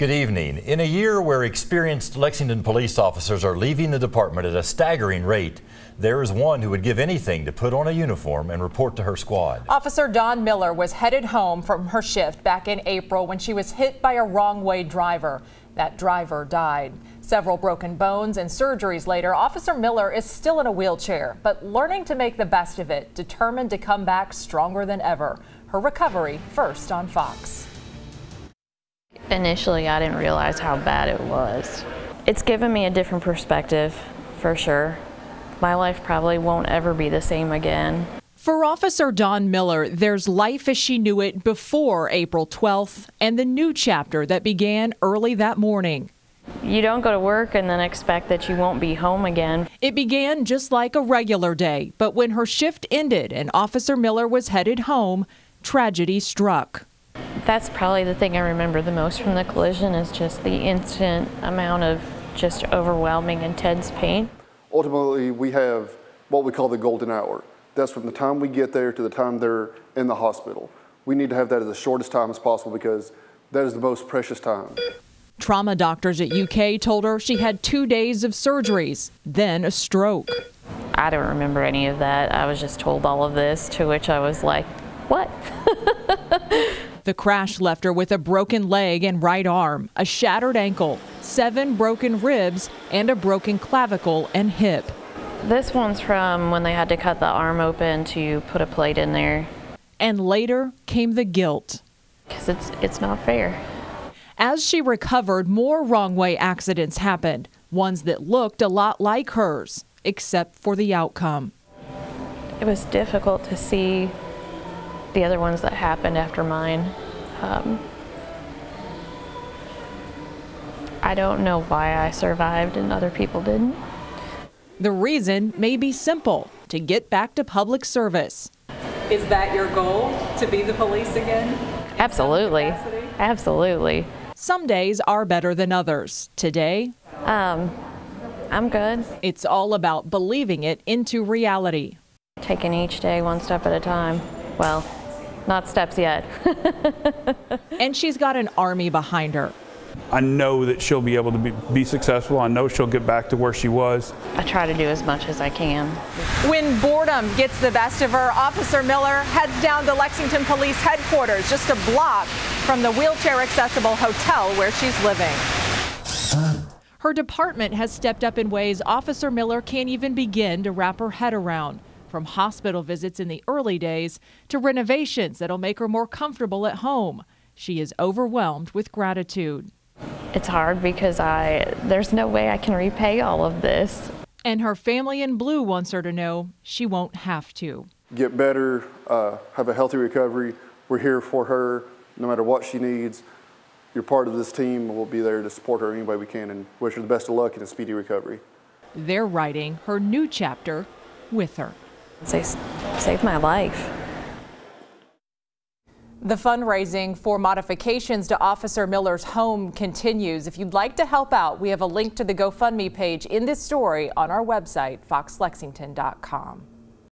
Good evening. In a year where experienced Lexington police officers are leaving the department at a staggering rate, there is one who would give anything to put on a uniform and report to her squad. Officer Dawn Miller was headed home from her shift back in April when she was hit by a wrong-way driver. That driver died. Several broken bones and surgeries later, Officer Miller is still in a wheelchair, but learning to make the best of it, determined to come back stronger than ever. Her recovery first on Fox. Initially, I didn't realize how bad it was. It's given me a different perspective, for sure. My life probably won't ever be the same again. For Officer Dawn Miller, there's life as she knew it before April 12th and the new chapter that began early that morning. You don't go to work and then expect that you won't be home again. It began just like a regular day, but when her shift ended and Officer Miller was headed home, tragedy struck. That's probably the thing I remember the most from the collision, is just the instant amount of just overwhelming, intense pain. Ultimately, we have what we call the golden hour. That's from the time we get there to the time they're in the hospital. We need to have that as the shortest time as possible because that is the most precious time. Trauma doctors at UK told her she had 2 days of surgeries, then a stroke. I don't remember any of that. I was just told all of this, to which I was like, what? The crash left her with a broken leg and right arm, a shattered ankle, 7 broken ribs, and a broken clavicle and hip. This one's from when they had to cut the arm open to put a plate in there. And later came the guilt. Because it's not fair. As she recovered, more wrong-way accidents happened, ones that looked a lot like hers, except for the outcome. It was difficult to see the other ones that happened after mine. I don't know why I survived and other people didn't. The reason may be simple: to get back to public service. Is that your goal, to be the police again? Absolutely. Absolutely. Some days are better than others. Today, I'm good. It's all about believing it into reality. Taking each day one step at a time. Well, not steps yet. And she's got an army behind her. I know that she'll be able to be successful. I know she'll get back to where she was. I try to do as much as I can. When boredom gets the best of her, Officer Miller heads down to Lexington Police headquarters, just a block from the wheelchair-accessible hotel where she's living. Her department has stepped up in ways Officer Miller can't even begin to wrap her head around. From hospital visits in the early days to renovations that'll make her more comfortable at home. She is overwhelmed with gratitude. It's hard because there's no way I can repay all of this. And her family in blue wants her to know she won't have to. Get better, have a healthy recovery. We're here for her no matter what she needs. You're part of this team, and we'll be there to support her any way we can and wish her the best of luck and a speedy recovery. They're writing her new chapter with her. They saved my life. The fundraising for modifications to Officer Miller's home continues. If you'd like to help out, we have a link to the GoFundMe page in this story on our website, foxlexington.com.